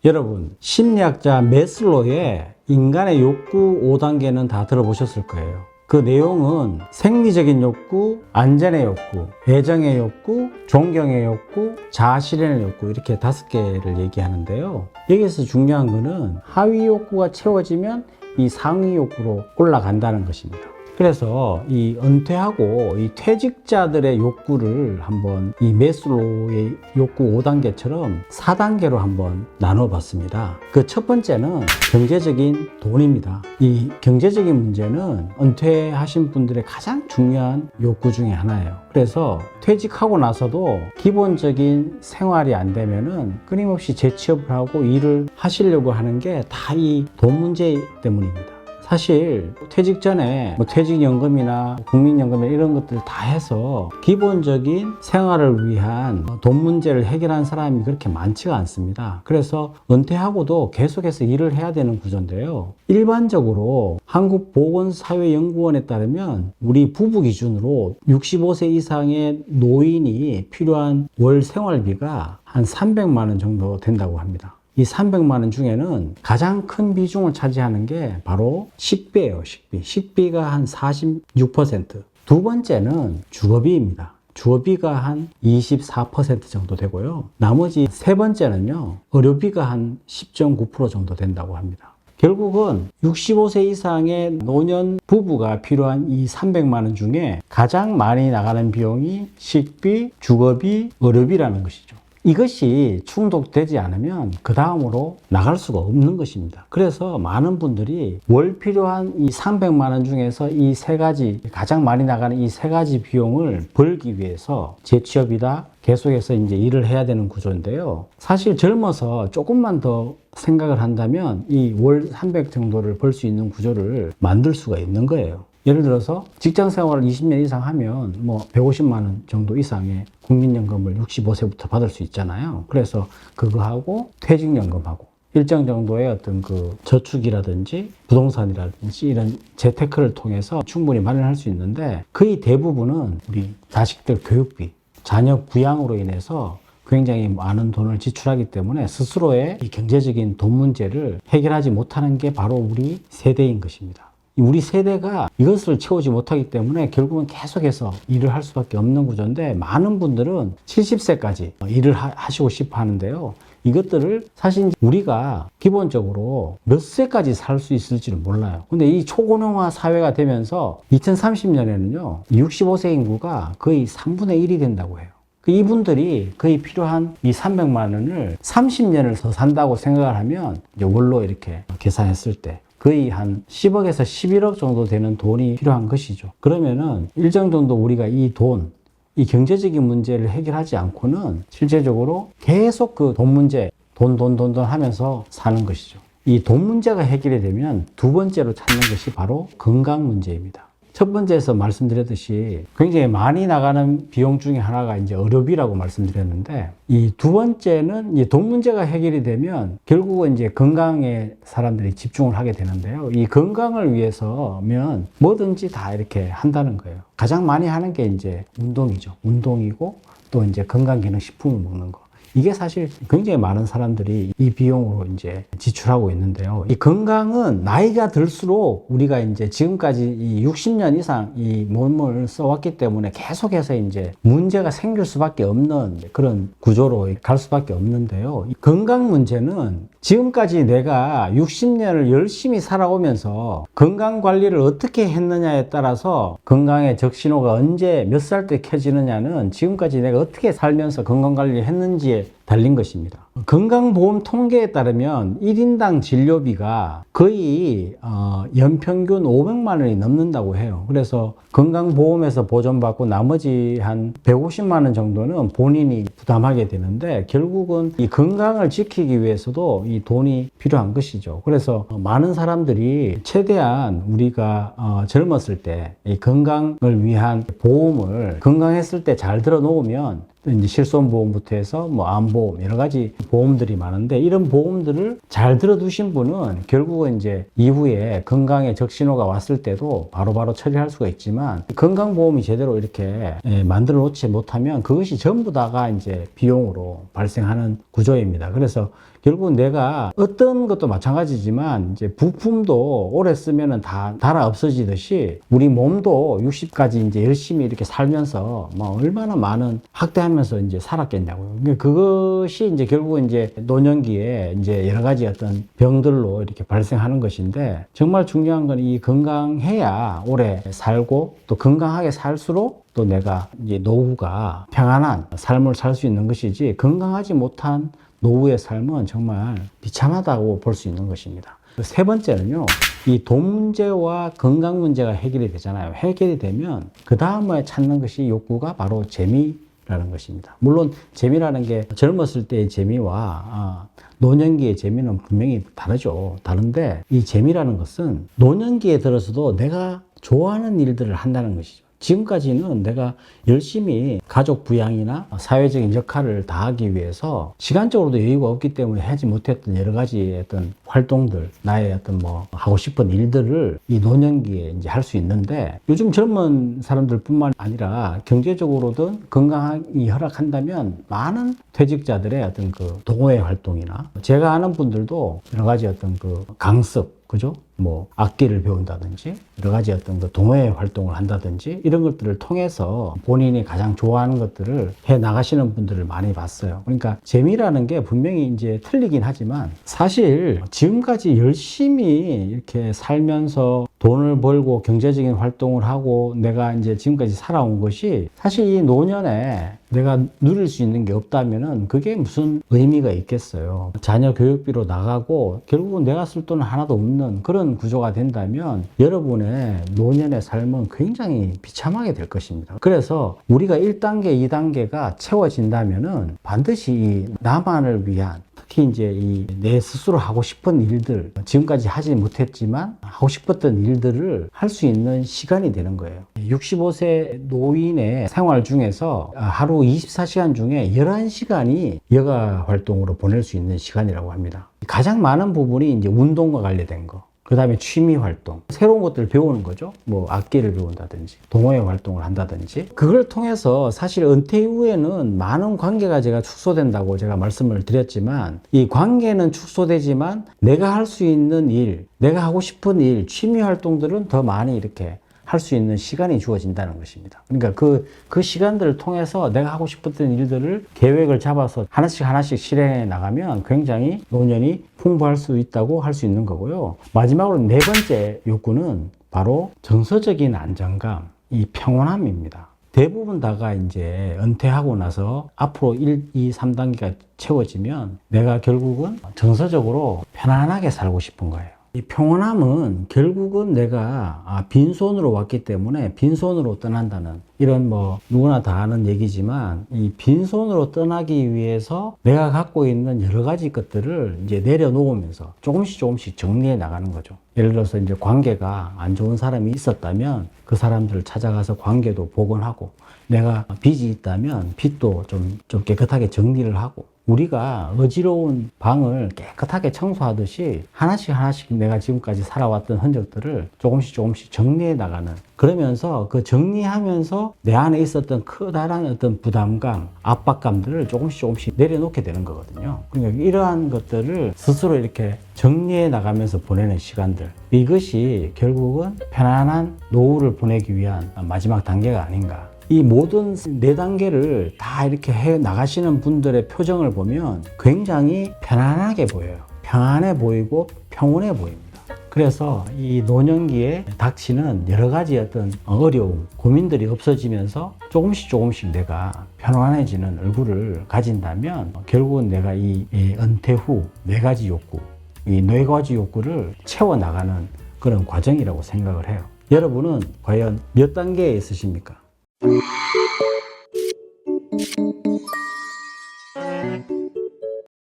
여러분, 심리학자 매슬로의 인간의 욕구 5단계는 다 들어보셨을 거예요. 그 내용은 생리적인 욕구, 안전의 욕구, 애정의 욕구, 존경의 욕구, 자아실현의 욕구, 이렇게 5개를 얘기하는데요. 여기서 중요한 거는 하위 욕구가 채워지면 이 상위 욕구로 올라간다는 것입니다. 그래서 이 은퇴하고 이 퇴직자들의 욕구를 한번 이 매슬로우의 욕구 5단계처럼 4단계로 한번 나눠봤습니다. 그 첫 번째는 경제적인 돈입니다. 이 경제적인 문제는 은퇴하신 분들의 가장 중요한 욕구 중에 하나예요. 그래서 퇴직하고 나서도 기본적인 생활이 안 되면은 끊임없이 재취업을 하고 일을 하시려고 하는 게 다 이 돈 문제 때문입니다. 사실 퇴직 전에 퇴직연금이나 국민연금이나 이런 것들 다 해서 기본적인 생활을 위한 돈 문제를 해결한 사람이 그렇게 많지가 않습니다. 그래서 은퇴하고도 계속해서 일을 해야 되는 구조인데요. 일반적으로 한국보건사회연구원에 따르면 우리 부부 기준으로 65세 이상의 노인이 필요한 월 생활비가 한 300만 원 정도 된다고 합니다. 이 300만 원 중에는 가장 큰 비중을 차지하는 게 바로 식비예요. 식비가 한 46%. 두 번째는 주거비입니다. 주거비가 한 24% 정도 되고요. 나머지 세 번째는요, 의료비가 한 10.9% 정도 된다고 합니다. 결국은 65세 이상의 노년 부부가 필요한 이 300만 원 중에 가장 많이 나가는 비용이 식비, 주거비, 의료비라는 것이죠. 이것이 충족되지 않으면 그 다음으로 나갈 수가 없는 것입니다. 그래서 많은 분들이 월 필요한 이 300만 원 중에서 이 세 가지, 가장 많이 나가는 이 세 가지 비용을 벌기 위해서 재취업이다 계속해서 이제 일을 해야 되는 구조인데요. 사실 젊어서 조금만 더 생각을 한다면 이 월 300 정도를 벌 수 있는 구조를 만들 수가 있는 거예요. 예를 들어서 직장 생활을 20년 이상 하면 150만 원 정도 이상의 국민연금을 65세부터 받을 수 있잖아요. 그래서 그거하고 퇴직연금하고 일정 정도의 어떤 그 저축이라든지 부동산이라든지 이런 재테크를 통해서 충분히 마련할 수 있는데 거의 대부분은 우리 자식들 교육비, 자녀 부양으로 인해서 굉장히 많은 돈을 지출하기 때문에 스스로의 이 경제적인 돈 문제를 해결하지 못하는 게 바로 우리 세대인 것입니다. 우리 세대가 이것을 채우지 못하기 때문에 결국은 계속해서 일을 할 수밖에 없는 구조인데 많은 분들은 70세까지 일을 하시고 싶어 하는데요. 이것들을 사실 우리가 기본적으로 몇 세까지 살 수 있을지는 몰라요. 근데 이 초고령화 사회가 되면서 2030년에는요, 65세 인구가 거의 3분의 1이 된다고 해요. 이분들이 거의 필요한 이 300만 원을 30년을 더 산다고 생각을 하면 이제 월로 이렇게 계산했을 때 거의 한 10억에서 11억 정도 되는 돈이 필요한 것이죠. 그러면은 일정 정도 우리가 이 경제적인 문제를 해결하지 않고는 실제적으로 계속 그 돈 문제, 돈 하면서 사는 것이죠. 이 돈 문제가 해결이 되면 두 번째로 찾는 것이 바로 건강 문제입니다. 첫 번째에서 말씀드렸듯이 굉장히 많이 나가는 비용 중에 하나가 이제 의료비라고 말씀드렸는데 이 두 번째는 이 돈 문제가 해결이 되면 결국은 이제 건강에 사람들이 집중을 하게 되는데요. 이 건강을 위해서면 뭐든지 다 이렇게 한다는 거예요. 가장 많이 하는 게 이제 운동이죠. 운동이고 또 이제 건강기능식품을 먹는 거. 이게 사실 굉장히 많은 사람들이 이 비용으로 이제 지출하고 있는데요. 이 건강은 나이가 들수록 우리가 이제 지금까지 이 60년 이상 이 몸을 써왔기 때문에 계속해서 이제 문제가 생길 수밖에 없는 그런 구조로 갈 수밖에 없는데요. 이 건강 문제는 지금까지 내가 60년을 열심히 살아오면서 건강 관리를 어떻게 했느냐에 따라서 건강의 적신호가 언제 몇 살 때 켜지느냐는 지금까지 내가 어떻게 살면서 건강 관리를 했는지에 달린 것입니다. 건강보험 통계에 따르면 1인당 진료비가 거의 연평균 500만 원이 넘는다고 해요. 그래서 건강보험에서 보전받고 나머지 한 150만 원 정도는 본인이 부담하게 되는데 결국은 이 건강을 지키기 위해서도 이 돈이 필요한 것이죠. 그래서 많은 사람들이 최대한 우리가 젊었을 때 이 건강을 위한 보험을 건강했을 때 잘 들어 놓으면 이제 실손보험부터 해서 암보험 여러 가지 보험들이 많은데 이런 보험들을 잘 들어두신 분은 결국은 이제 이후에 건강에 적신호가 왔을 때도 바로바로 처리할 수가 있지만 건강보험이 제대로 이렇게 만들어 놓지 못하면 그것이 전부 다가 이제 비용으로 발생하는 구조입니다. 그래서 결국은 내가 어떤 것도 마찬가지지만 이제 부품도 오래 쓰면은 다 닳아 없어지듯이 우리 몸도 60까지 이제 열심히 이렇게 살면서 뭐 얼마나 많은 학대하면서 이제 살았겠냐고요. 그것이 이제 결국은 이제 노년기에 이제 여러 가지 어떤 병들로 이렇게 발생하는 것인데 정말 중요한 건 이 건강해야 오래 살고 또 건강하게 살수록 또 내가 이제 노후가 평안한 삶을 살 수 있는 것이지 건강하지 못한 노후의 삶은 정말 비참하다고 볼 수 있는 것입니다. 세 번째는요, 이 돈 문제와 건강 문제가 해결이 되잖아요. 해결이 되면 그 다음에 찾는 것이 욕구가 바로 재미라는 것입니다. 물론 재미라는 게 젊었을 때의 재미와 노년기의 재미는 분명히 다르죠. 다른데 이 재미라는 것은 노년기에 들어서도 내가 좋아하는 일들을 한다는 것이죠. 지금까지는 내가 열심히 가족 부양이나 사회적인 역할을 다하기 위해서 시간적으로도 여유가 없기 때문에 하지 못했던 여러 가지 어떤 활동들, 나의 어떤 뭐 하고 싶은 일들을 이 노년기에 이제 할 수 있는데 요즘 젊은 사람들뿐만 아니라 경제적으로든 건강이 허락한다면 많은 퇴직자들의 어떤 그 동호회 활동이나 제가 아는 분들도 여러 가지 어떤 그 강습, 그죠? 뭐 악기를 배운다든지 여러 가지 어떤 그 동호회 활동을 한다든지 이런 것들을 통해서 본인이 가장 좋아하는 것들을 해 나가시는 분들을 많이 봤어요. 그러니까 재미라는 게 분명히 이제 틀리긴 하지만 사실 지금까지 열심히 이렇게 살면서 돈을 벌고 경제적인 활동을 하고 내가 이제 지금까지 살아온 것이 사실 이 노년에 내가 누릴 수 있는 게 없다면은 그게 무슨 의미가 있겠어요. 자녀 교육비로 나가고 결국은 내가 쓸 돈은 하나도 없는 그런 구조가 된다면 여러분의 노년의 삶은 굉장히 비참하게 될 것입니다. 그래서 우리가 1단계, 2단계가 채워진다면은 반드시 이 나만을 위한 특히 이제 이 내 스스로 하고 싶은 일들, 지금까지 하지 못했지만 하고 싶었던 일들을 할 수 있는 시간이 되는 거예요. 65세 노인의 생활 중에서 하루 24시간 중에 11시간이 여가 활동으로 보낼 수 있는 시간이라고 합니다. 가장 많은 부분이 이제 운동과 관련된 거. 그 다음에 취미 활동, 새로운 것들을 배우는 거죠. 뭐 악기를 배운다든지 동호회 활동을 한다든지 그걸 통해서 사실 은퇴 이후에는 많은 관계가 제가 축소된다고 제가 말씀을 드렸지만 이 관계는 축소되지만 내가 할 수 있는 일, 내가 하고 싶은 일, 취미 활동들은 더 많이 이렇게 할 수 있는 시간이 주어진다는 것입니다. 그러니까 그 시간들을 통해서 내가 하고 싶었던 일들을 계획을 잡아서 하나씩 실행해 나가면 굉장히 노년이 풍부할 수 있다고 할 수 있는 거고요. 마지막으로 네 번째 욕구는 바로 정서적인 안정감, 이 평온함입니다. 대부분 다가 이제 은퇴하고 나서 앞으로 1, 2, 3단계가 채워지면 내가 결국은 정서적으로 편안하게 살고 싶은 거예요. 이 평온함은 결국은 내가 빈손으로 왔기 때문에 빈손으로 떠난다는 이런 뭐 누구나 다 아는 얘기지만 이 빈손으로 떠나기 위해서 내가 갖고 있는 여러 가지 것들을 이제 내려놓으면서 조금씩 정리해 나가는 거죠. 예를 들어서 이제 관계가 안 좋은 사람이 있었다면 그 사람들을 찾아가서 관계도 복원하고 내가 빚이 있다면 빚도 좀 깨끗하게 정리를 하고 우리가 어지러운 방을 깨끗하게 청소하듯이 하나씩 내가 지금까지 살아왔던 흔적들을 조금씩 정리해 나가는 그러면서 그 정리하면서 내 안에 있었던 커다란 어떤 부담감, 압박감들을 조금씩 내려놓게 되는 거거든요. 그러니까 이러한 것들을 스스로 이렇게 정리해 나가면서 보내는 시간들 이것이 결국은 편안한 노후를 보내기 위한 마지막 단계가 아닌가. 이 모든 네 단계를 다 이렇게 해 나가시는 분들의 표정을 보면 굉장히 편안하게 보여요. 평안해 보이고 평온해 보입니다. 그래서 이 노년기에 닥치는 여러 가지 어떤 어려움, 고민들이 없어지면서 조금씩 내가 편안해지는 얼굴을 가진다면 결국은 내가 이 은퇴 후 네 가지 욕구, 이 네 가지 욕구를 채워나가는 그런 과정이라고 생각을 해요. 여러분은 과연 몇 단계에 있으십니까?